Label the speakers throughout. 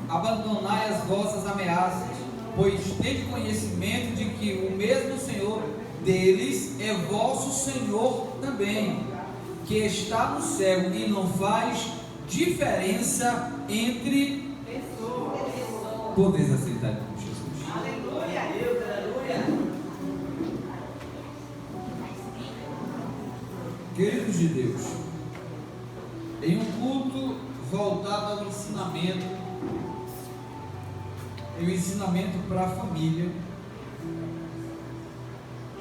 Speaker 1: abandonai as vossas ameaças, pois tende conhecimento de que o mesmo Senhor deles é vosso Senhor também, que está no céu e não faz diferença entre pessoas. Podeis aceitar com Jesus.
Speaker 2: Aleluia, aleluia.
Speaker 1: Queridos de Deus, em um culto voltado ao ensinamento, e o ensinamento para a família,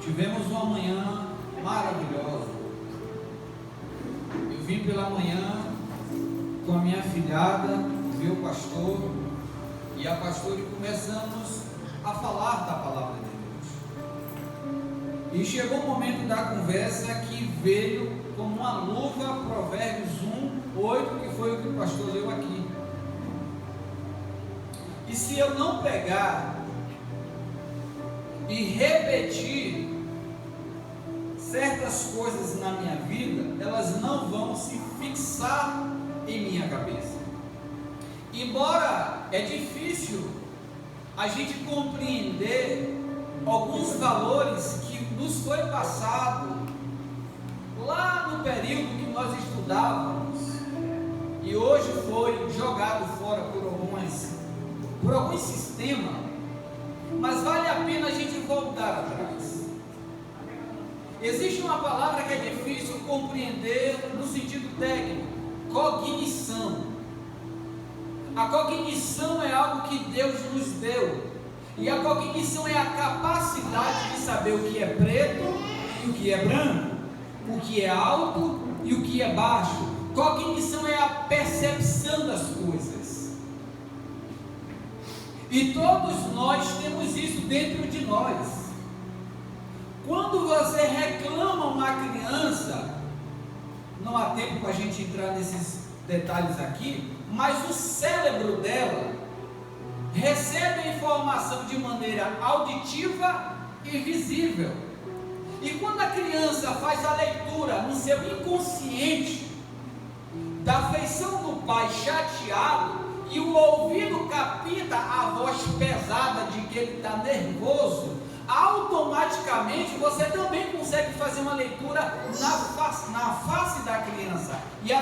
Speaker 1: tivemos uma manhã maravilhosa. Eu vim pela manhã com a minha filhada, ver o pastor e a pastora, e começamos a falar da palavra de Deus. E chegou o momento da conversa que veio como uma luva Provérbios 1:8, que foi o que o pastor leu aqui. E se eu não pegar e repetir certas coisas na minha vida, elas não vão se fixar em minha cabeça. Embora é difícil a gente compreender alguns valores que nos foi passado lá no período que nós estudávamos e hoje foi jogado fora por algum sistema, mas vale a pena a gente voltar atrás. Existe uma palavra que é difícil compreender no sentido técnico: cognição. A cognição é algo que Deus nos deu, e a cognição é a capacidade de saber o que é preto e o que é branco, o que é alto e o que é baixo. Cognição é a percepção das coisas. E todos nós temos isso dentro de nós. Quando você reclama uma criança, não há tempo para a gente entrar nesses detalhes aqui, mas o cérebro dela recebe a informação de maneira auditiva e visível. E quando a criança faz a leitura no seu inconsciente da feição do pai chateado, e o ouvido capta a voz pesada de que ele está nervoso, automaticamente você também consegue fazer uma leitura na face da criança, e a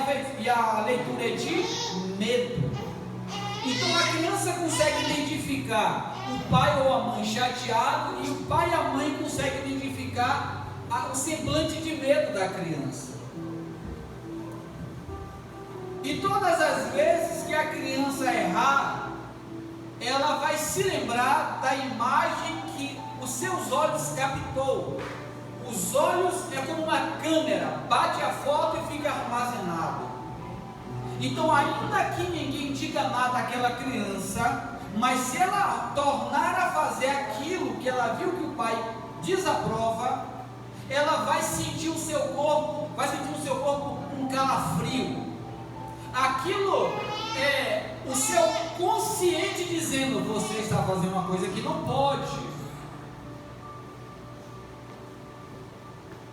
Speaker 1: leitura é de medo. Então a criança consegue identificar o pai ou a mãe chateado, e o pai e a mãe conseguem identificar o semblante de medo da criança. E todas as vezes que a criança errar, ela vai se lembrar da imagem que os seus olhos captou. Os olhos é como uma câmera, bate a foto e fica armazenado. Então, ainda que ninguém diga nada àquela criança, mas se ela tornar a fazer aquilo que ela viu que o pai desaprova, ela vai sentir o seu corpo, um calafrio. Aquilo é o seu consciente dizendo: você está fazendo uma coisa que não pode.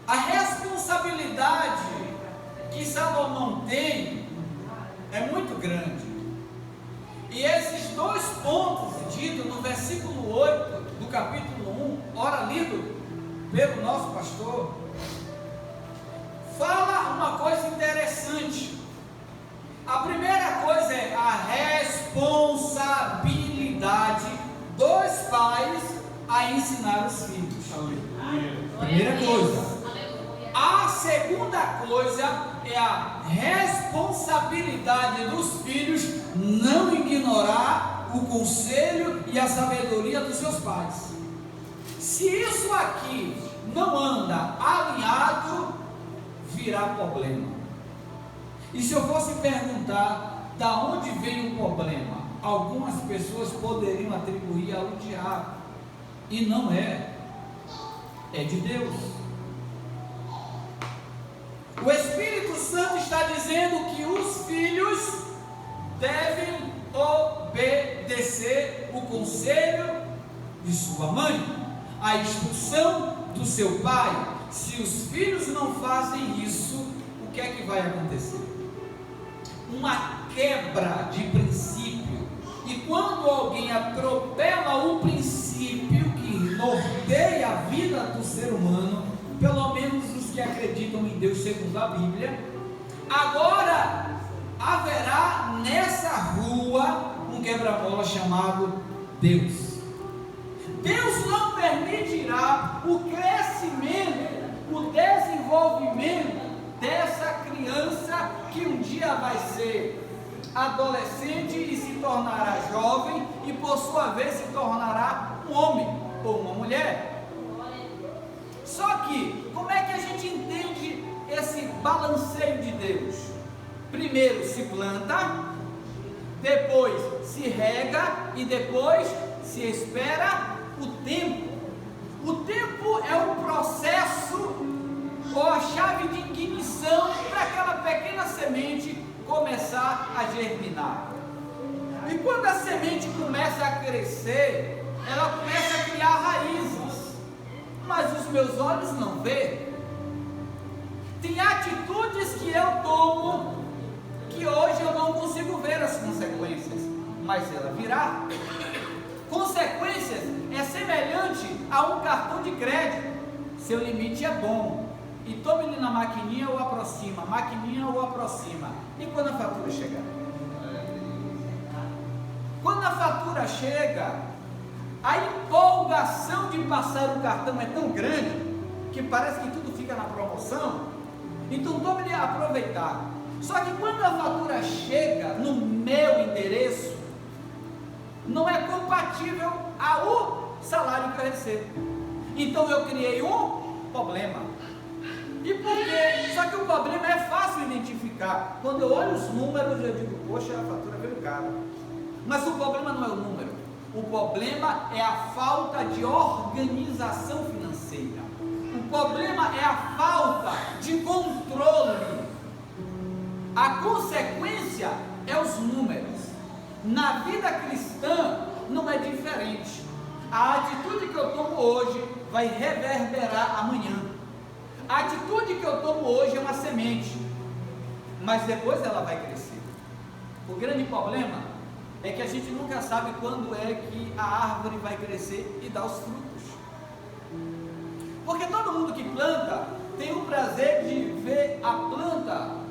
Speaker 1: A responsabilidade que Salomão tem é muito grande. E esses dois pontos ditos no versículo 8 do capítulo 1, ora lido pelo nosso pastor, fala uma coisa interessante. A primeira coisa é a responsabilidade dos pais a ensinar os filhos. Primeira coisa. A segunda coisa é a responsabilidade dos filhos não ignorar o conselho e a sabedoria dos seus pais. Se isso aqui não anda alinhado, virá problema. E se eu fosse perguntar da onde veio o problema, algumas pessoas poderiam atribuir ao diabo, e não é de Deus. O Espírito Santo está dizendo que os filhos devem obedecer o conselho de sua mãe, a instrução do seu pai. Se os filhos não fazem isso, o que é que vai acontecer? Uma quebra de princípio. E atropela o princípio que norteia a vida do ser humano, pelo menos os que acreditam em Deus segundo a Bíblia, agora haverá nessa rua um quebra-mola chamado Deus. Deus não permitirá o crescimento, o desenvolvimento dessa criança que um dia vai ser adolescente e se tornará jovem e por sua vez se tornará um homem ou uma mulher. Só que, como é que a gente entende esse balanceio de Deus? Primeiro se planta, depois se rega e depois se espera o tempo. O tempo é o processo ou a chave de ignição para aquela pequena semente começar a germinar. E quando a semente começa a crescer, ela começa a criar raízes, mas os meus olhos não veem. Tem atitudes que eu tomo que hoje eu não consigo ver as consequências, mas ela virá. Consequências é semelhante a um cartão de crédito. Seu limite é bom, e tome ele na maquininha ou aproxima, e quando a fatura chegar? Quando a fatura chega, a empolgação de passar o cartão é tão grande, que parece que tudo fica na promoção, então tome ele a aproveitar. Só que quando a fatura chega no meu endereço, não é compatível ao salário que eu recebo. Então eu criei um problema. E por quê? Só que o problema é fácil identificar. Quando eu olho os números, eu digo, poxa, a fatura veio cara. Mas o problema não é o número. O problema é a falta de organização financeira. O problema é a falta de controle. A consequência é os números. Na vida cristã não é diferente. A atitude que eu tomo hoje vai reverberar amanhã. A atitude que eu tomo hoje é uma semente, mas depois ela vai crescer. O grande problema é que a gente nunca sabe quando é que a árvore vai crescer e dar os frutos. Porque todo mundo que planta tem o prazer de ver a planta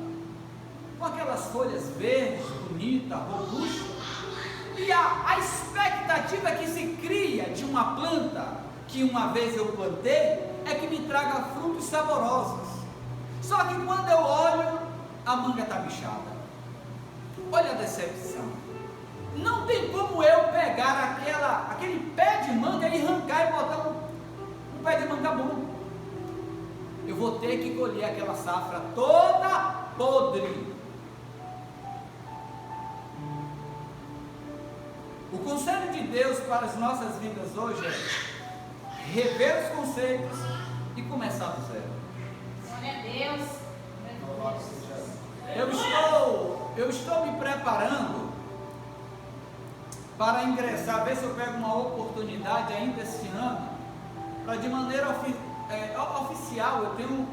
Speaker 1: com aquelas folhas verdes, bonitas, robustas. E a expectativa que se cria de uma planta que uma vez eu plantei é que me traga frutos saborosos. Só que quando eu olho, a manga está bichada. Olha a decepção. Não tem como eu pegar aquele pé de manga e arrancar e botar um pé de manga bom. Eu vou ter que colher aquela safra toda podre. O conselho de Deus para as nossas vidas hoje é rever os conceitos e começar do zero.
Speaker 3: Glória a Deus.
Speaker 1: Eu estou me preparando para ingressar, ver se eu pego uma oportunidade ainda esse ano, para de maneira oficial, eu tenho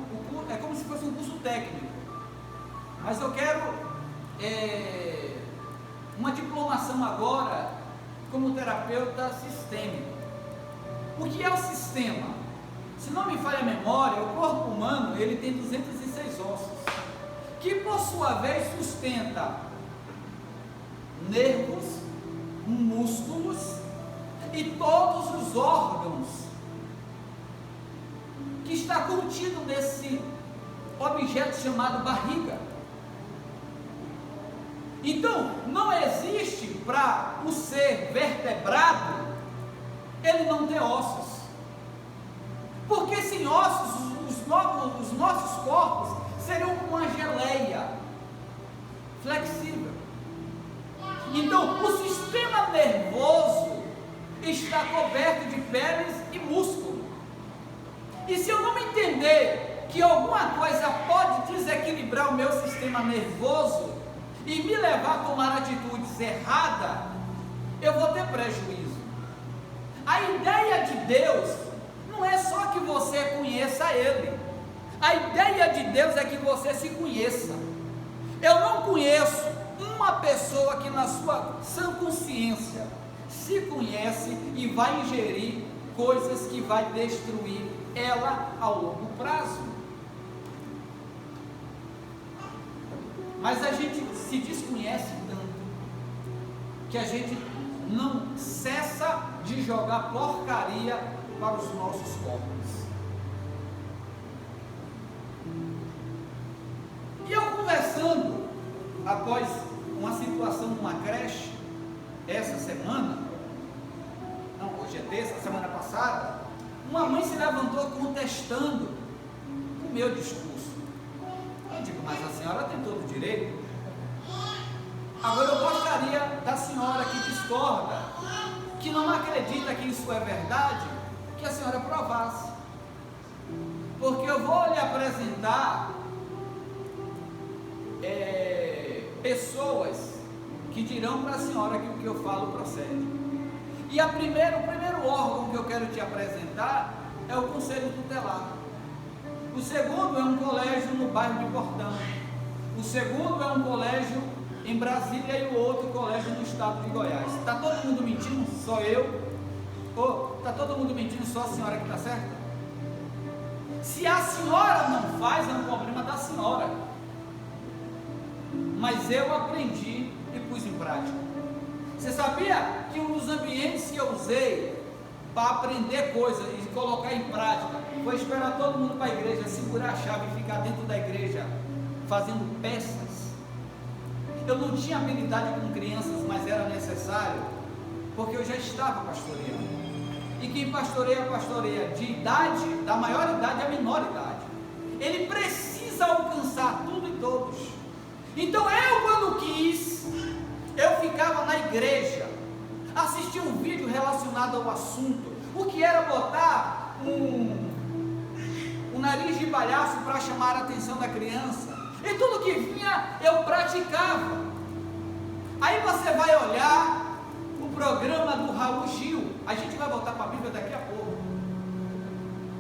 Speaker 1: é como se fosse um curso técnico, mas eu quero uma diplomação agora como terapeuta sistêmico. O que é o sistema? Se não me falha a memória, o corpo humano ele tem 206 ossos, que por sua vez sustenta nervos, músculos e todos os órgãos que está contido nesse objeto chamado barriga. Então, não existe para o ser vertebrado ele não ter ossos, porque sem ossos os nossos corpos seriam como uma geleia flexível. Então, o sistema nervoso está coberto de peles e músculo. E se eu não entender que alguma coisa pode desequilibrar o meu sistema nervoso e me levar a tomar atitudes erradas, eu vou ter prejuízo. A ideia de Deus não é só que você conheça Ele. A ideia de Deus é que você se conheça. Eu não conheço uma pessoa que na sua sã consciência se conhece e vai ingerir coisas que vai destruir ela ao longo prazo. Mas a gente se desconhece tanto que a gente não cessa de jogar porcaria para os nossos corpos. E eu conversando após uma situação numa creche essa semana, não, hoje é terça, semana passada, uma mãe se levantou contestando o meu discurso. Eu digo, mas a senhora tem todo o direito. Agora eu gostaria da senhora que discorda, que não acredita que isso é verdade, que a senhora provasse. Porque eu vou lhe apresentar pessoas que dirão para a senhora que o que eu falo procede. E o primeiro órgão que eu quero te apresentar é o Conselho Tutelar. O segundo é um colégio no bairro de Portão. O segundo é um colégio em Brasília e o outro colégio no estado de Goiás. Está todo mundo mentindo? Só eu? Ou está todo mundo mentindo? Só a senhora que está certa? Se a senhora não faz, é um problema da senhora. Mas eu aprendi e pus em prática. Você sabia que um dos ambientes que eu usei para aprender coisas e colocar em prática foi esperar todo mundo para a igreja, segurar a chave e ficar dentro da igreja fazendo peças? Eu não tinha habilidade com crianças, mas era necessário, porque eu já estava pastoreando. E quem pastoreia de idade, da maior idade à menor idade. Ele precisa alcançar tudo e todos. Então eu, quando quis, eu ficava na igreja, assistia um vídeo relacionado ao assunto, o que era botar um nariz de palhaço para chamar a atenção da criança, e tudo que vinha eu praticava. Aí você vai olhar o programa do Raul Gil, a gente vai voltar para a Bíblia daqui a pouco,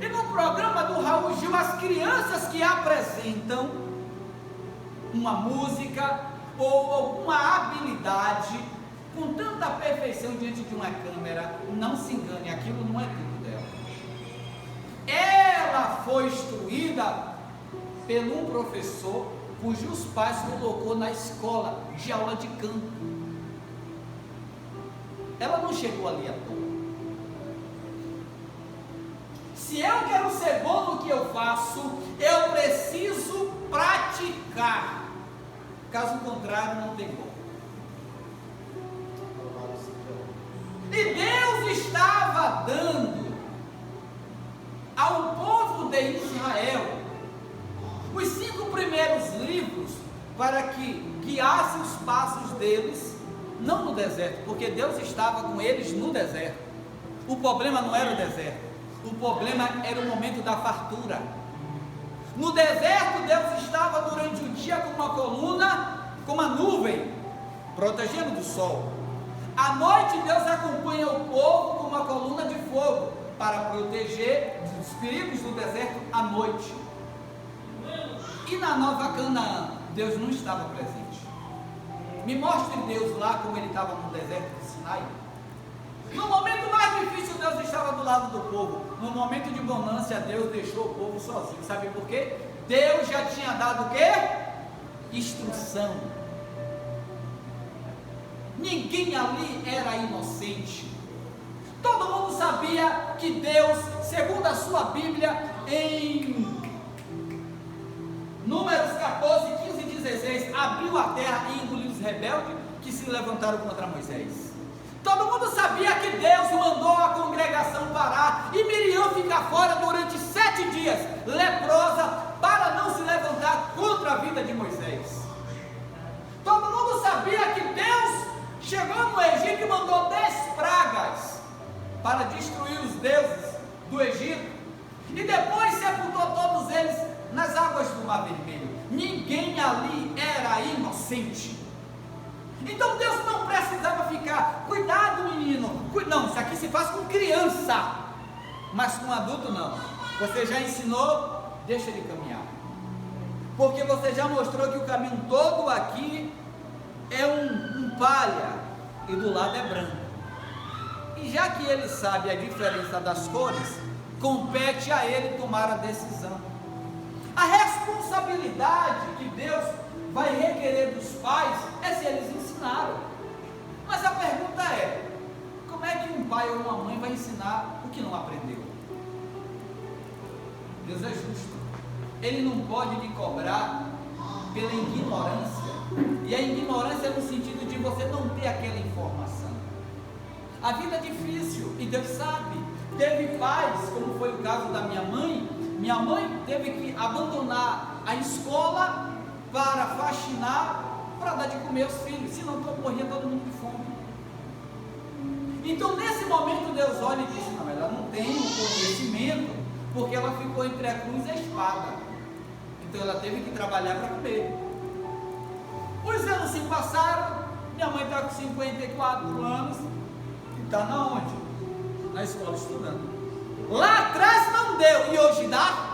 Speaker 1: e no programa do Raul Gil, as crianças que apresentam uma música ou alguma habilidade com tanta perfeição diante de uma câmera, não se engane, aquilo não é tudo dela. Ela foi instruída por um professor cujos pais colocou na escola de aula de canto. Ela não chegou ali à toa. Se eu quero ser bom no que eu faço, eu preciso praticar. Caso contrário, não tem como. E Deus estava dando ao povo de Israel os 5 primeiros livros para que guiasse os passos deles, não no deserto, porque Deus estava com eles no deserto. O problema não era o deserto, o problema era o momento da fartura. No deserto, Deus estava durante o dia com uma coluna, com uma nuvem, protegendo do sol. À noite, Deus acompanha o povo com uma coluna de fogo, para proteger dos perigos do deserto à noite. E na Nova Canaã, Deus não estava presente. Me mostre Deus lá como ele estava no deserto de Sinai. No momento mais difícil, Deus estava do lado do povo. No momento de bonança, Deus deixou o povo sozinho. Sabe por quê? Deus já tinha dado o quê? Instrução. Ninguém ali era inocente. Todo mundo sabia que Deus, segundo a sua Bíblia, em Números 14, 15 e 16, abriu a terra e engoliu os rebeldes que se levantaram contra Moisés. Todo mundo sabia que Deus mandou a congregação parar e Miriam ficar fora durante 7 dias, leprosa, para não se levantar contra a vida de Moisés. Todo mundo sabia que Deus chegou no Egito e mandou 10 pragas para destruir os deuses do Egito, e depois sepultou todos eles nas águas do Mar Vermelho. Ninguém ali era inocente. Então Deus não precisava ficar, cuidado menino, não, isso aqui se faz com criança, mas com adulto não. Você já ensinou, deixa ele caminhar, porque você já mostrou que o caminho todo aqui é um palha, e do lado é branco. E já que ele sabe a diferença das cores, compete a ele tomar a decisão. A responsabilidade que Deus vai requerer dos pais é se eles ensinaram. Mas a pergunta é: como é que um pai ou uma mãe vai ensinar o que não aprendeu? Deus é justo. Ele não pode lhe cobrar pela ignorância. E a ignorância é no sentido de você não ter aquela informação. A vida é difícil e Deus sabe. Teve pais, como foi o caso da minha mãe. Minha mãe teve que abandonar a escola para faxinar, para dar de comer aos filhos, senão morria todo mundo de fome. Então nesse momento Deus olha e diz: não, ela não tem o conhecimento, porque ela ficou entre a cruz e a espada. Então ela teve que trabalhar para comer. Os anos se passaram, minha mãe está com 54 anos, e está na onde? Na escola estudando. Lá atrás não deu, e hoje dá?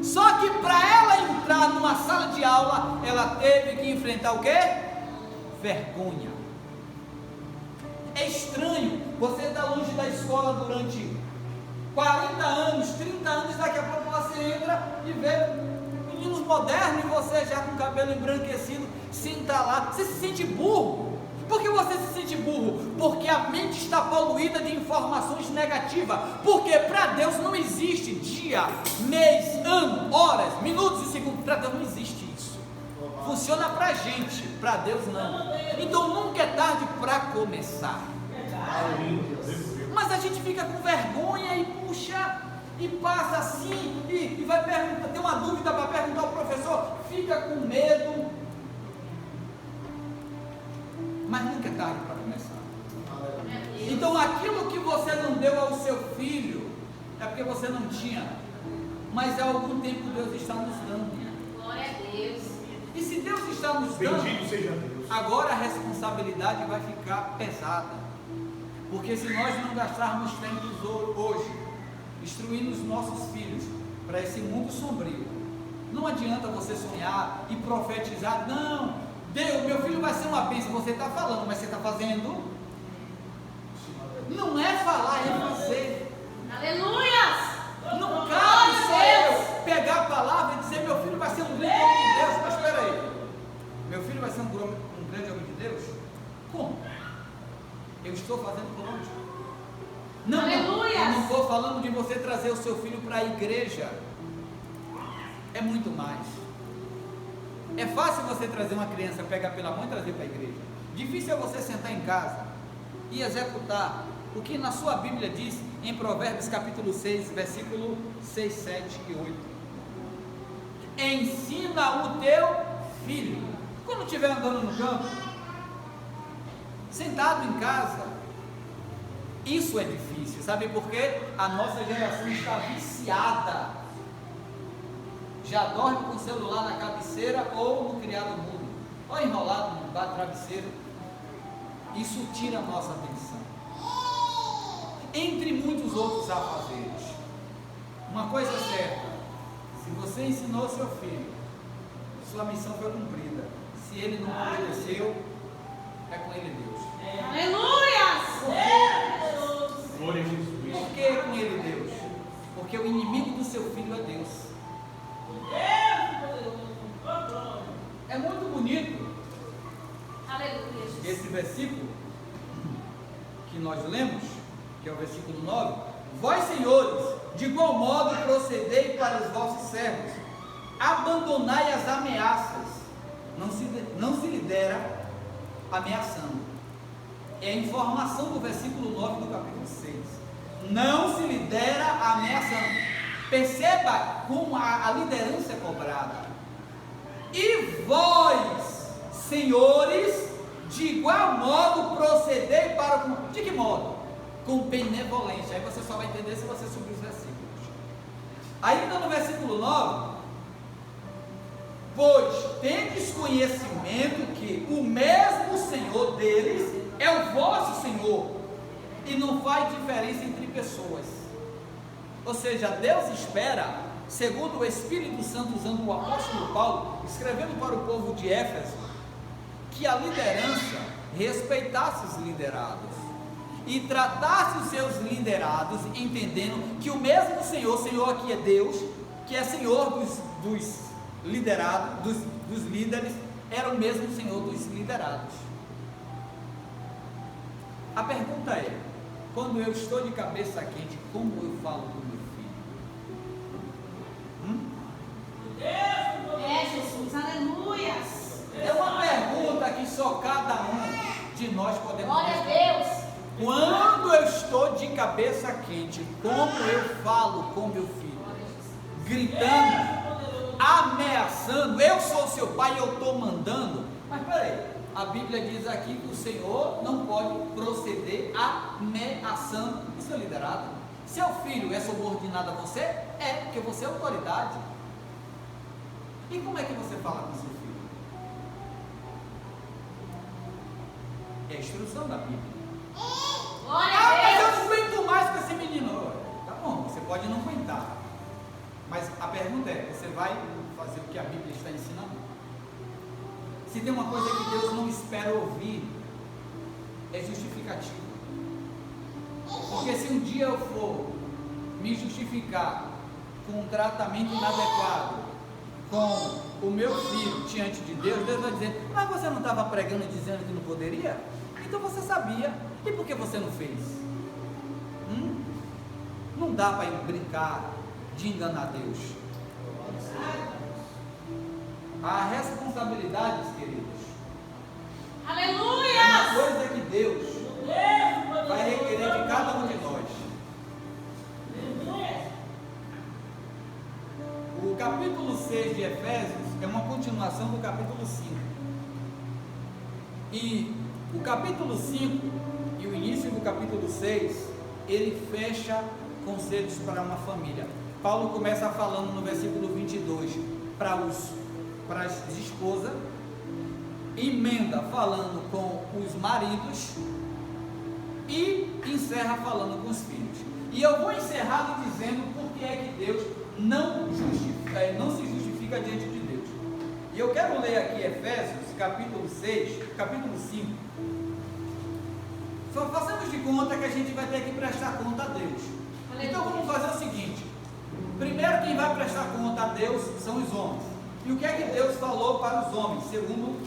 Speaker 1: Só que para ela entrar numa sala de aula, ela teve que enfrentar o quê? Vergonha. É estranho, você está longe da escola durante 40 anos, 30 anos, daqui a pouco você entra e vê meninos modernos e você já com o cabelo embranquecido, senta lá, você se sente burro. Por que você se sente burro? Porque a mente está poluída de informações negativas. Porque para Deus não existe dia, mês, ano, horas, minutos e segundos. Para Deus não existe isso. Funciona para a gente, para Deus não. Então nunca é tarde para começar. Mas a gente fica com vergonha e puxa, e passa assim, e vai perguntar, tem uma dúvida para perguntar ao professor, fica com medo. Mas nunca é tarde para começar. Então aquilo que você não deu ao seu filho, é porque você não tinha, mas há algum tempo Deus está nos dando.
Speaker 3: Glória a Deus.
Speaker 1: E se Deus está nos dando,
Speaker 4: Bendito seja Deus.
Speaker 1: agora a responsabilidade vai ficar pesada. Porque se nós não gastarmos tempo hoje, instruindo os nossos filhos para esse mundo sombrio, não adianta você sonhar e profetizar: não, Deus, meu filho vai ser uma bênção. Você está falando, mas você está fazendo? Não é falar, é fazer.
Speaker 3: Aleluias!
Speaker 1: Não cabe só eu pegar a palavra e dizer: meu filho vai ser um grande homem de Deus. Mas espera aí, meu filho vai ser um grande homem de Deus? Como? Eu estou fazendo por onde? Não, eu não estou falando de você trazer o seu filho para a igreja. É muito mais. É fácil você trazer uma criança, pegar pela mão e trazer para a igreja. Difícil é você sentar em casa e executar o que na sua Bíblia diz em Provérbios capítulo 6, versículo 6, 7 e 8. Ensina o teu filho. Quando estiver andando no campo, sentado em casa, isso é difícil. Sabe por quê? A nossa geração está viciada. Já dorme com o celular na cabeceira ou no criado mudo, ou enrolado no travesseiro. Isso tira a nossa atenção, entre muitos outros afazeres. Uma coisa é certa: se você ensinou seu filho, sua missão foi cumprida. Se ele não obedeceu, é com ele Deus.
Speaker 3: Aleluias!
Speaker 4: Glória a Jesus.
Speaker 1: Por que com ele Deus? Porque o inimigo do seu filho é Deus. É muito bonito
Speaker 3: Aleluia, Jesus.
Speaker 1: esse versículo que nós lemos, que é o versículo 9. Vós, senhores, de igual modo procedei para os vossos servos, abandonai as ameaças, não se lidera ameaçando. É a informação do versículo 9 do capítulo 6. Não se lidera ameaçando. Perceba como a liderança é cobrada. E vós, senhores, de igual modo procedei para... De que modo? Com benevolência. Aí você só vai entender se você subir os versículos. Ainda no versículo 9: pois tendes conhecimento que o mesmo Senhor deles é o vosso Senhor, e não faz diferença entre pessoas. Ou seja, Deus espera, segundo o Espírito Santo, usando o apóstolo Paulo, escrevendo para o povo de Éfeso, que a liderança respeitasse os liderados. e tratasse os seus liderados, entendendo que o mesmo Senhor aqui é Deus, que é Senhor dos liderados, dos líderes, era o mesmo Senhor dos liderados. A pergunta é: quando eu estou de cabeça quente, como eu falo com meu filho?
Speaker 3: É, Jesus, aleluias.
Speaker 1: É uma pergunta que só cada um de nós podemos
Speaker 3: Glória a
Speaker 1: responder.
Speaker 3: Deus.
Speaker 1: Quando eu estou de cabeça quente, como eu falo com meu filho? Gritando, ameaçando, eu sou seu pai e eu estou mandando. Mas peraí, a Bíblia diz aqui que o Senhor não pode proceder ameaçando o seu liderado. Seu filho é subordinado a você? É, porque você é autoridade. E como é que você fala com seu filho? É a instrução da Bíblia.
Speaker 3: Glória
Speaker 1: Ah,
Speaker 3: a
Speaker 1: mas eu
Speaker 3: Deus.
Speaker 1: não aguento mais com esse menino. Tá bom, você pode não aguentar. Mas a pergunta é: você vai fazer o que a Bíblia está ensinando? Se tem uma coisa que Deus não espera ouvir, é justificativa. Porque se um dia eu for me justificar com um tratamento inadequado com o meu filho diante de Deus, Deus vai dizer: mas você não estava pregando e dizendo que não poderia? Então você sabia, e por que você não fez? Não dá para brincar de enganar Deus. Há responsabilidades, queridos. É uma
Speaker 3: Aleluias.
Speaker 1: coisa que Deus vai requerer de cada um de nós. O capítulo 6 de Efésios é uma continuação do capítulo 5. E o capítulo 5 e o início do capítulo 6, ele fecha conselhos para uma família. Paulo começa falando no versículo 22 para as esposas, emenda falando com os maridos e encerra falando com os filhos. E eu vou encerrar dizendo por que é que Deus não se justifica diante de Deus. E eu quero ler aqui Efésios capítulo 6, capítulo 5. Só façamos de conta que a gente vai ter que prestar conta a Deus. Então vamos fazer o seguinte: primeiro, quem vai prestar conta a Deus são os homens. E o que é que Deus falou para os homens, segundo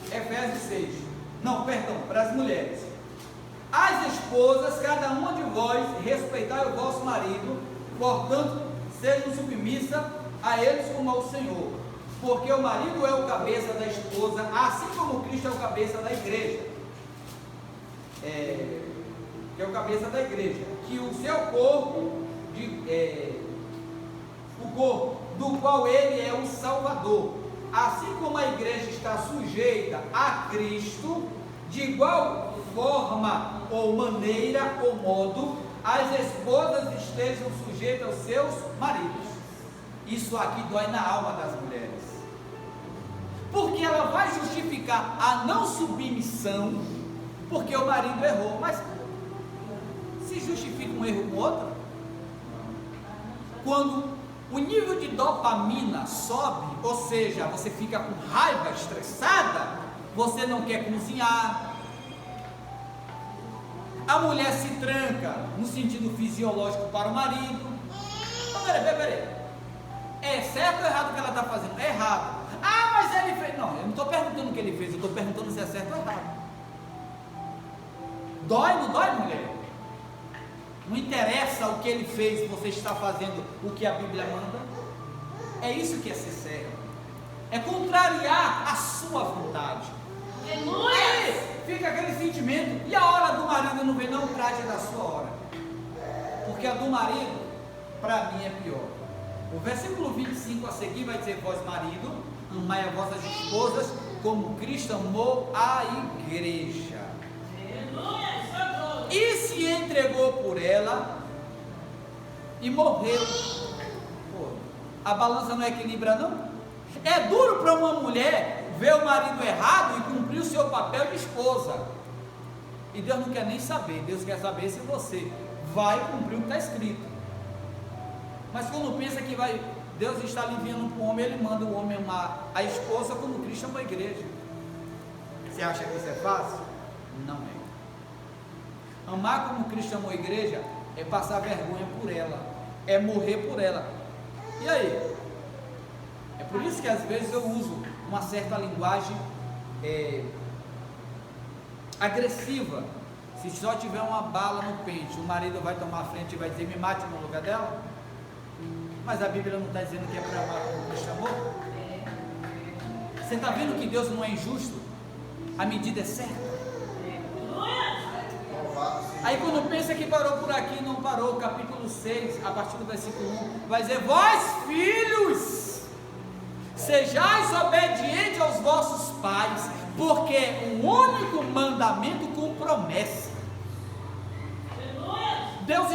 Speaker 1: Efésios 6? Não, perdão, para as mulheres. As esposas, cada uma de vós, respeitai o vosso marido, portanto, sejam submissas a eles como ao Senhor. Porque o marido é o cabeça da esposa, assim como Cristo é o cabeça da igreja. Que é o cabeça da igreja. Que o seu corpo, o corpo do qual ele é o Salvador. Assim como a igreja está sujeita a Cristo, de igual forma ou maneira ou modo, as esposas estejam sujeitas aos seus maridos. Isso aqui dói na alma das mulheres, porque ela vai justificar a não submissão porque o marido errou. Mas se justifica um erro com outro? Quando o nível de dopamina sobe, ou seja, você fica com raiva, estressada, você não quer cozinhar, a mulher se tranca no sentido fisiológico para o marido. Então, peraí, é certo ou errado o que ela está fazendo? É errado. Ah, mas ele fez. Não, eu não estou perguntando o que ele fez, eu estou perguntando se é certo ou errado. Dói, não dói, mulher? Não interessa o que ele fez, você está fazendo o que a Bíblia manda. É isso que é ser servo. É contrariar a sua vontade.
Speaker 3: Aleluia.
Speaker 1: Aí fica aquele sentimento. E a hora do marido não vem, não trate da sua hora. Porque a do marido, para mim, é pior. O versículo 25 a seguir vai dizer: vós marido, amai as vossas esposas como Cristo amou a igreja. E se entregou por ela e morreu. Pô, a balança não equilibra, não? É duro para uma mulher ver o marido errado e cumprir o seu papel de esposa. E Deus não quer nem saber. Deus quer saber se você vai cumprir o que está escrito. Mas quando pensa que Deus está aliviando para o homem, Ele manda o homem amar a esposa como Cristo ama a igreja. Você acha que isso é fácil? Não é. Amar como Cristo amou a igreja é passar vergonha por ela, é morrer por ela. E aí? É por isso que às vezes eu uso uma certa linguagem agressiva. Se só tiver uma bala no pente, o marido vai tomar a frente e vai dizer: me mate no lugar dela? Mas a Bíblia não está dizendo que é para amar como Cristo amou? Você está vendo que Deus não é injusto? A medida é certa. Aí quando pensa que parou por aqui, não parou. Capítulo 6, a partir do versículo 1, vai dizer: vós filhos, sejais obedientes aos vossos pais, porque o único mandamento com promessa. Deus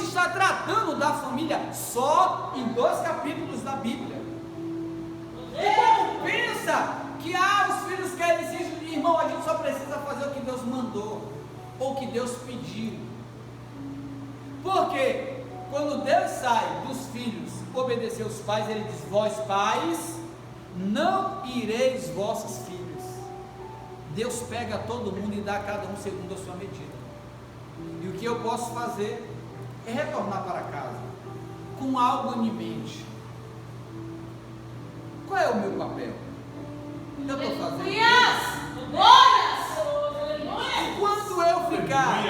Speaker 1: está tratando da família só em 2 capítulos da Bíblia. E quando pensa que os filhos querem se... Irmão, a gente só precisa fazer o que Deus mandou, ou o que Deus pediu. Porque quando Deus sai dos filhos obedecer os pais, Ele diz: vós pais, não ireis vossos filhos. Deus pega todo mundo e dá a cada um segundo a sua medida. E o que eu posso fazer é retornar para casa com algo em mente. Qual é o meu papel? Eu estou fazendo enquanto eu ficar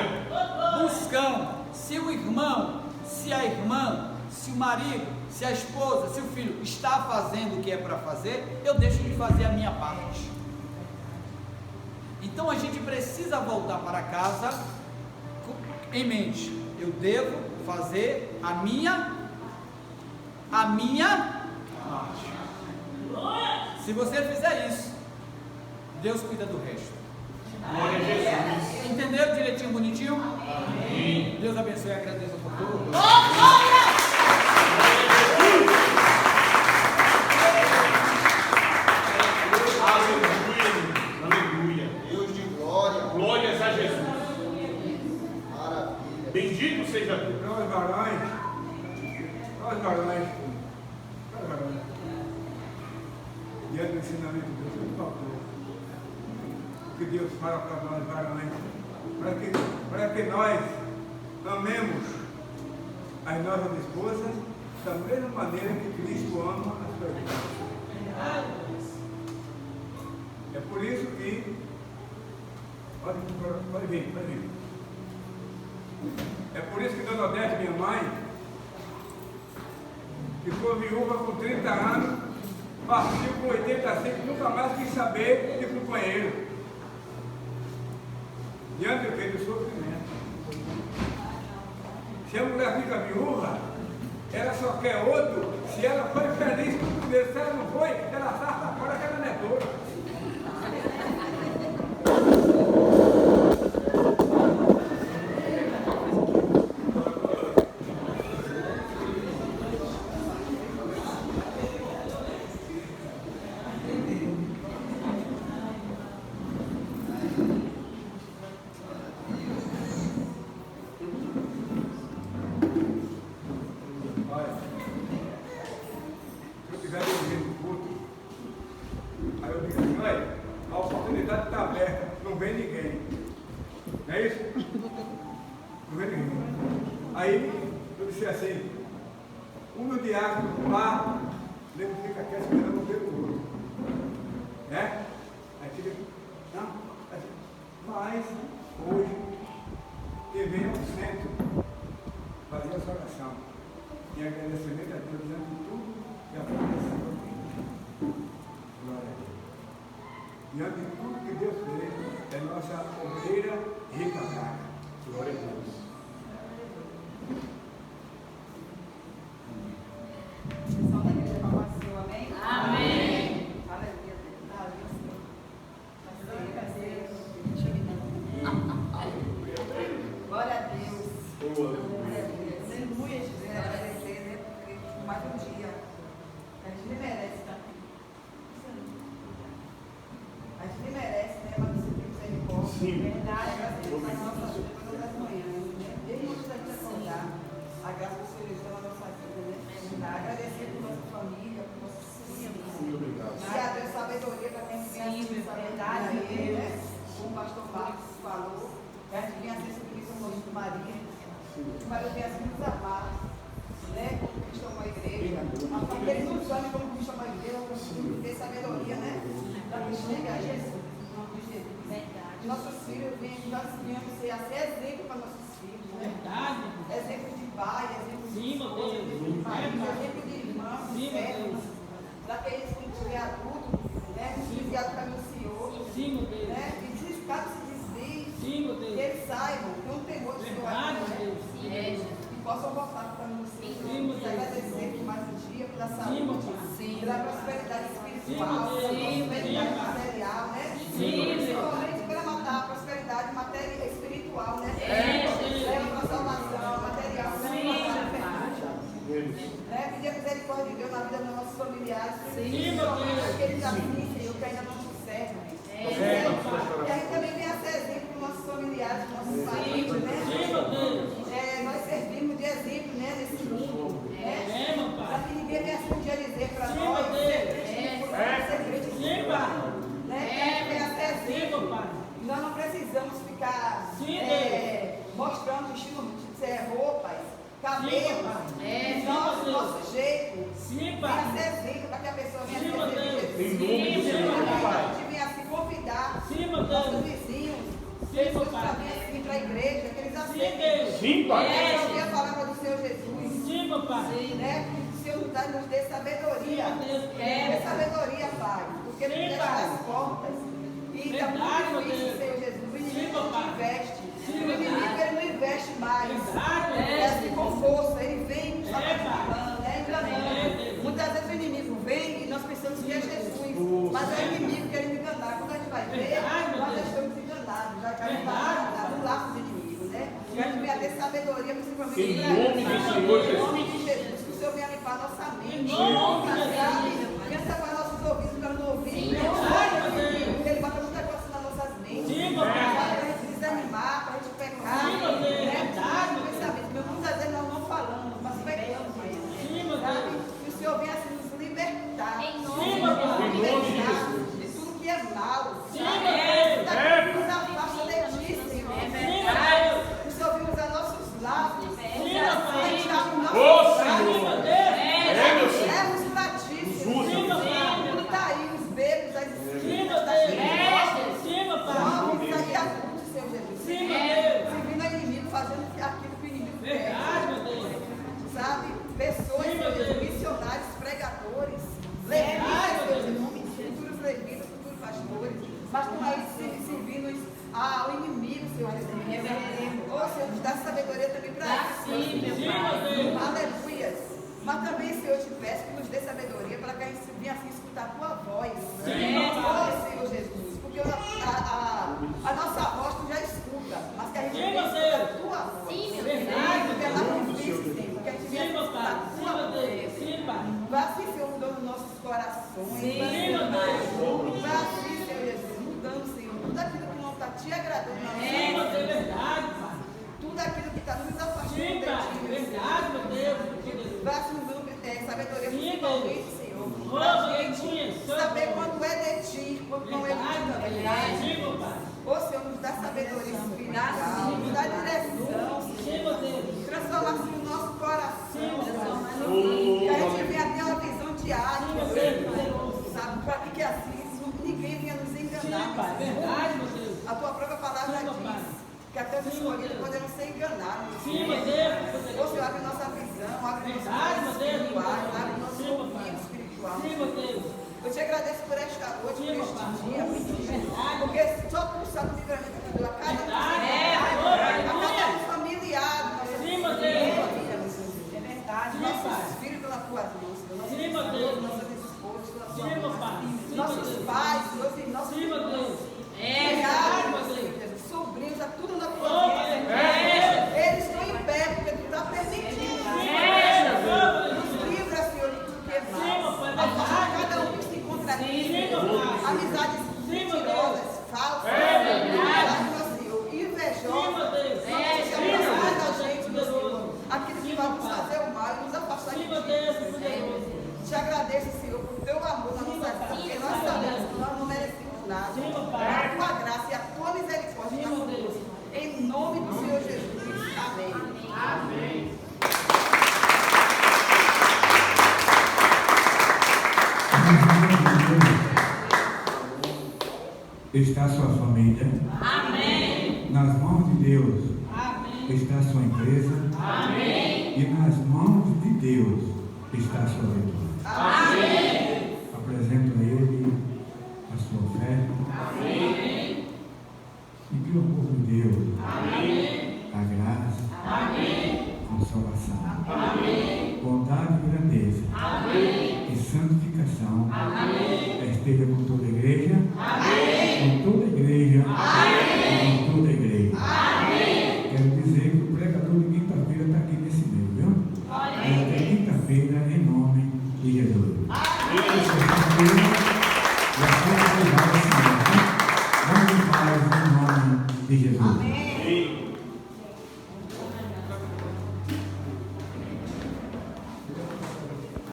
Speaker 1: buscando se o irmão, se a irmã, se o marido, se a esposa, se o filho está fazendo o que é para fazer, eu deixo de fazer a minha parte. Então a gente precisa voltar para casa em mente: eu devo fazer a minha parte. Se você fizer isso, Deus cuida do resto.
Speaker 4: Glória a Jesus.
Speaker 1: Entenderam direitinho, bonitinho? Amém. Deus abençoe e agradeço por tudo.
Speaker 4: Aleluia.
Speaker 2: Deus de glória.
Speaker 4: Glórias a Jesus.
Speaker 2: Maravilha.
Speaker 4: Bendito seja Deus.
Speaker 5: Nós varões, diante do ensinamento de Deus, muito faltou. O que Deus fala para nós varões, para que nós amemos as nossas esposas da mesma maneira que Cristo ama a sua igreja. É por isso que, pode vir. É por isso que Dona Odete, minha mãe, ficou viúva com 30 anos, partiu com 85, nunca mais quis saber de companheiro. Diante do sofrimento. Se a mulher fica viúva, ela só quer outro se ela foi feliz com o primeiro. Se ela não foi, ela sarta fora que ela não é toda. Diante de tudo que Deus fez, é nossa obreira rica vaga. Glória a Deus.
Speaker 6: Pessoal da igreja Palmação, amém?
Speaker 3: Amém.
Speaker 6: Aleluia. Glória a Deus. Aleluia, Jesus. Agradecer, né? Porque mais um dia. A gente nem merece, tá? A gente nem merece, né? Mas você tem misericórdia.
Speaker 4: Sim.
Speaker 6: Verdade, graças a Deus, nas nossas manhãs, né? Desde antes da gente acordar, a graça do Senhor está na nossa vida, né? Agradecer por nossa família, por nossos filhos.
Speaker 4: Muito obrigado.
Speaker 6: E a Deus sabedoria para quem tem a responsabilidade, né? Como o pastor Marcos falou, a gente vinha ser Mas eu venho assim nos amar, né? Como cristão com a igreja. A família eles nos amam como cristão com a igreja, como ter sabedoria, né? Para enxergar Jesus. Em nome de Jesus.
Speaker 3: Verdade.
Speaker 6: Nossos filhos, nós viemos ser exemplo para nossos filhos, né?
Speaker 1: Verdade.
Speaker 6: Exemplo de pai, exemplo de
Speaker 1: Sim, meu
Speaker 6: esposa,
Speaker 1: Deus.
Speaker 6: exemplo de marido, exemplo de irmão, de
Speaker 1: Sim, meu
Speaker 6: servo.
Speaker 1: Deus.
Speaker 6: Para que eles, quando estiver adulto, né? Desviado do caminho do Senhor,
Speaker 1: Sim, meu Deus.
Speaker 6: né? E desviado se desvie,
Speaker 1: Sim, meu
Speaker 6: que
Speaker 1: Deus.
Speaker 6: eles saibam, que não tem temor do Senhor,
Speaker 1: Verdade,
Speaker 6: né?
Speaker 1: meu Deus.
Speaker 6: E possam voltar para o caminho do Senhor.
Speaker 1: Sim, meu Deus.
Speaker 6: Agradecer por mais um dia, pela
Speaker 1: Sim, meu
Speaker 6: saúde,
Speaker 1: Pai.
Speaker 6: pela prosperidade espiritual,
Speaker 1: Sim, meu Deus.
Speaker 6: pela
Speaker 1: Sim,
Speaker 6: prosperidade
Speaker 1: Pai.
Speaker 6: material, né?
Speaker 1: Sim, meu Deus.
Speaker 6: Principalmente pela matar a prosperidade material espiritual, né? Leva para a salvação, material, né? Pedir a misericórdia de Deus na vida dos nossos familiares, principalmente aqueles assim, Senhor, que ainda não te servem. E a gente também tem esse exemplo para os nossos familiares, para os nossos parentes, né?
Speaker 1: Sim, meu Deus.
Speaker 6: Nós servimos de exemplo, né, nesse mundo, né?
Speaker 1: É, meu Pai.
Speaker 6: Para que ninguém venha um dia dizer para
Speaker 1: Sim,
Speaker 6: nós,
Speaker 1: meu Deus.
Speaker 6: ser crente,
Speaker 1: Sim, Pai.
Speaker 6: né? Que a gente tenha esse
Speaker 1: Sim,
Speaker 6: exemplo.
Speaker 1: meu Pai.
Speaker 6: Nós não precisamos ficar
Speaker 1: Sim,
Speaker 6: mostrando estilo roupas, cabelo,
Speaker 1: Sim,
Speaker 6: nosso jeito.
Speaker 1: Sim,
Speaker 6: Venha
Speaker 1: Pai.
Speaker 6: ser exemplo para que a pessoa venha
Speaker 1: Sim,
Speaker 6: ser
Speaker 1: meu Deus.
Speaker 6: feliz.
Speaker 4: Em nome de Jesus, Pai.
Speaker 6: A gente venha se convidar,
Speaker 1: Sim, meu
Speaker 6: nossos
Speaker 1: Deus.
Speaker 6: vizinhos,
Speaker 1: Sim, meu
Speaker 6: pessoas que
Speaker 1: Pai.
Speaker 6: também vir para a igreja, que eles
Speaker 1: Sim,
Speaker 6: aceitem.
Speaker 1: Deus.
Speaker 4: Sim, Pai.
Speaker 6: Querem ouvir a palavra do Senhor Jesus.
Speaker 1: Sim, meu Pai.
Speaker 6: Né? Que o Senhor nos dê sabedoria.
Speaker 1: Sim, meu Deus.
Speaker 6: Dê sabedoria, Pai. Porque Ele
Speaker 1: Sim,
Speaker 6: fecha
Speaker 1: Pai.
Speaker 6: as portas. E está
Speaker 1: Verdade,
Speaker 6: muito
Speaker 1: meu
Speaker 6: difícil,
Speaker 1: Deus.
Speaker 6: Senhor Jesus. O
Speaker 1: Sim,
Speaker 6: inimigo
Speaker 1: meu
Speaker 6: não
Speaker 1: Pai.
Speaker 6: investe.
Speaker 1: Sim,
Speaker 6: O inimigo ele não investe mais.
Speaker 1: Verdade, meu
Speaker 6: É
Speaker 1: Deus.
Speaker 6: assim com força. Ele vem só
Speaker 1: É,
Speaker 6: manipulando, né? Enganando. Muitas vezes o inimigo vem e nós pensamos que é Jesus. Mas é o inimigo querendo enganar. Quando a gente vai ver,
Speaker 1: Verdade, meu
Speaker 6: nós já
Speaker 1: Deus.
Speaker 6: estamos enganados. Já
Speaker 1: Verdade.
Speaker 6: estamos no laço do inimigo, né? E a gente venha ter sabedoria, principalmente
Speaker 4: Em
Speaker 6: pra-
Speaker 4: nome do Senhor
Speaker 6: Em nome
Speaker 4: Jesus.
Speaker 6: de Jesus, que o Senhor venha limpar nossa mente.
Speaker 1: Em nome de
Speaker 6: sabe?
Speaker 1: Jesus.
Speaker 6: Venha tapar nossos ouvidos para não ouvir.
Speaker 1: Sim, verdade, meu Deus.
Speaker 6: Porque Ele bota muita coisa nas nossas mentes.
Speaker 1: Sim, meu Pai.
Speaker 6: Para a gente desanimar, para a gente pecar.
Speaker 1: Sim, meu Deus.
Speaker 6: né?
Speaker 1: Verdade, meu
Speaker 6: Pensamento. Muitas vezes nós não falamos, mas pecamos.
Speaker 1: Sim, meu
Speaker 6: Sabe?
Speaker 1: Deus.
Speaker 6: Que o Senhor venha assim nos libertar.
Speaker 3: Em
Speaker 1: Sim,
Speaker 3: nome
Speaker 1: meu Pai.
Speaker 4: Em nome de
Speaker 6: Libertar
Speaker 4: Jesus.
Speaker 6: de tudo que é mal.
Speaker 1: Sim,
Speaker 6: sabe?
Speaker 1: meu Deus.
Speaker 6: Daquilo que nos afasta de ti, Senhor.
Speaker 1: Sim, meu Deus.
Speaker 6: O Senhor vem usar nossos lábios.
Speaker 1: Sim, meu Pai.
Speaker 6: Tirar os nossos
Speaker 4: Ô,
Speaker 6: lábios.
Speaker 1: Sim, meu Deus.
Speaker 4: É, meu Senhor.
Speaker 6: Leva-os pra ti, Senhor.
Speaker 1: Sim, meu Pai.
Speaker 6: Tudo está aí, os bebos, as
Speaker 1: Sim, meu
Speaker 6: espinhas,
Speaker 1: Deus. Sim, meu Pai.
Speaker 6: Vamos sair a tudo, Senhor Jesus.
Speaker 1: Sim, meu Deus.
Speaker 6: Servindo ao inimigo, fazendo aquilo que o inimigo
Speaker 1: Verdade,
Speaker 6: quer.
Speaker 1: meu Deus.
Speaker 6: Sabe? Pessoas,
Speaker 1: Sim, meu
Speaker 6: Senhor Jesus,
Speaker 1: Deus.
Speaker 6: missionários, pregadores,
Speaker 1: Verdade,
Speaker 6: levitas,
Speaker 1: meu
Speaker 6: Senhor
Speaker 1: Deus.
Speaker 6: Jesus, futuros levitas, futuros pastores, mas estão aí servindo ao inimigo, Senhor Jesus. Ô, Senhor, nos dá sabedoria também para isso.
Speaker 3: Sim, meu
Speaker 1: Sim,
Speaker 3: Pai.
Speaker 1: meu Deus.
Speaker 6: Aleluias. Mas também, Senhor, te peço que nos dê sabedoria para que a gente venha assim escutar a tua voz.
Speaker 1: Sim, meu Pai.
Speaker 6: Ó, Senhor Jesus. Porque a nossa voz tu já escuta. Mas que a gente
Speaker 1: Sim,
Speaker 6: venha
Speaker 1: meu
Speaker 6: escutar a
Speaker 1: Deus.
Speaker 6: tua voz.
Speaker 3: Sim, meu
Speaker 1: Verdade,
Speaker 6: Porque é lá no difícil, Senhor. Que a gente
Speaker 1: Sim,
Speaker 6: venha
Speaker 1: meu
Speaker 6: escutar
Speaker 1: Pai.
Speaker 6: a
Speaker 1: Sim,
Speaker 6: tua
Speaker 1: meu Deus.
Speaker 6: voz.
Speaker 1: Sim, Pai.
Speaker 6: Vai assim, Senhor, mudando nossos corações.
Speaker 3: Sim,
Speaker 1: meu Deus.
Speaker 6: Vai assim, Senhor Jesus, mudando, Senhor, tudo aquilo que não está te agradando na nossa
Speaker 1: Sim, meu
Speaker 6: vida.
Speaker 1: Deus. Verdade, Pai.
Speaker 6: Tudo aquilo que está nos afastando
Speaker 1: Sim,
Speaker 6: de
Speaker 1: Pai.
Speaker 6: ti, meu
Speaker 1: Verdade, meu Deus.
Speaker 6: Vai assim, nos dando sabedoria,
Speaker 1: Sim,
Speaker 6: principalmente, Senhor.
Speaker 1: Ô,
Speaker 6: Pra
Speaker 1: aleluia.
Speaker 6: gente saber quando é de ti, quando não é de ti também.
Speaker 1: Sim, meu Pai.
Speaker 6: Ô, Senhor, nos dá sabedoria espiritual, nos dá direção,
Speaker 1: Sim, meu Deus.
Speaker 6: transformação no nosso coração,
Speaker 1: Sim, meu Pai.
Speaker 6: que a gente venha ter uma visão diária,
Speaker 1: Sim, meu Deus.
Speaker 6: sabe? Para que assim ninguém venha nos
Speaker 1: Sim,
Speaker 6: enganar.
Speaker 1: Pai. Verdade, meu Deus.
Speaker 6: A tua própria palavra
Speaker 1: Sim, meu Pai.
Speaker 6: diz que até os
Speaker 1: Sim, meu
Speaker 6: escolhidos
Speaker 1: Deus.
Speaker 6: poderão ser enganados.
Speaker 1: Sim, meu Deus.
Speaker 6: Ô, Senhor, abre nossa visão, abre nossos
Speaker 1: Verdade,
Speaker 6: olhos
Speaker 1: meu Deus.
Speaker 6: espirituais, abre nosso
Speaker 1: Sim, meu
Speaker 6: ouvido
Speaker 1: Pai.
Speaker 6: espiritual.
Speaker 1: Sim, meu Deus.
Speaker 6: Eu te agradeço por esta noite,
Speaker 1: Sim,
Speaker 6: por
Speaker 1: meu
Speaker 6: este
Speaker 1: Pai.
Speaker 6: dia,
Speaker 1: Verdade.
Speaker 6: porque só tu sabe o livramento que tu deu a cada
Speaker 1: Verdade.
Speaker 6: a cada familiar, nossa
Speaker 1: Sim, meu
Speaker 6: família,
Speaker 1: Deus.
Speaker 6: é verdade,
Speaker 1: Sim, Pai.
Speaker 6: nossos filhos pelas tuas mãos, nossos
Speaker 1: Sim, meu Deus.
Speaker 6: esposos, nossas esposas pelas tuas
Speaker 1: Sim, meu
Speaker 6: mãos,
Speaker 1: Pai. Sim, meu
Speaker 6: nossos
Speaker 1: Deus.
Speaker 6: pais, nossos
Speaker 1: Sim, meu Deus.
Speaker 6: Criados,
Speaker 1: meu Deus.
Speaker 6: Senhor Jesus, sobrinhos, a tudo na
Speaker 1: Ô,
Speaker 6: tua mão.
Speaker 1: aleluia.
Speaker 6: Eles estão em pé porque tu está permitindo.
Speaker 1: Sim, meu Deus.
Speaker 6: Nos livra, Senhor, de tudo que é
Speaker 1: Sim, meu
Speaker 6: mal.
Speaker 1: Pai.
Speaker 6: Afasta cada um que se encontra aqui.
Speaker 1: Sim, meu Pai.
Speaker 6: Amizades
Speaker 1: Sim, meu
Speaker 6: mentirosas, falsas.
Speaker 1: verdade.
Speaker 6: Meu Senhor,
Speaker 1: Sim,
Speaker 6: invejosas.
Speaker 1: meu Deus.
Speaker 6: Se aproximar da gente, meu Senhor. Aquilo que
Speaker 1: Sim,
Speaker 6: vai
Speaker 1: meu
Speaker 6: nos
Speaker 1: Pai.
Speaker 6: fazer o mal e nos afastar de
Speaker 1: Sim, meu
Speaker 6: ti.
Speaker 1: Deus. Poderoso.
Speaker 6: Te agradeço, Senhor, por teu amor na
Speaker 1: Sim,
Speaker 6: nossa
Speaker 1: meu Pai.
Speaker 6: vida. Porque nós sabemos que nós não merecemos nada.
Speaker 1: Sim, meu Pai.
Speaker 6: A tua graça e a tua misericórdia.
Speaker 1: Sim, meu Deus.
Speaker 6: Em nome do Senhor Jesus. Amém.
Speaker 5: Está a sua família.
Speaker 3: Amém.
Speaker 5: Nas mãos de Deus
Speaker 3: Amém.
Speaker 5: está a sua empresa.
Speaker 3: Amém.
Speaker 5: E nas mãos de Deus está a sua vitória.
Speaker 3: Amém.
Speaker 5: Apresento a Ele a sua oferta.
Speaker 3: Amém.
Speaker 5: E que o povo de Deus,
Speaker 3: Amém.
Speaker 5: a graça,
Speaker 3: Amém.
Speaker 5: consolação,
Speaker 3: Amém.
Speaker 5: bondade e grandeza
Speaker 3: Amém.
Speaker 5: e santificação
Speaker 3: Amém.
Speaker 5: esteja com todos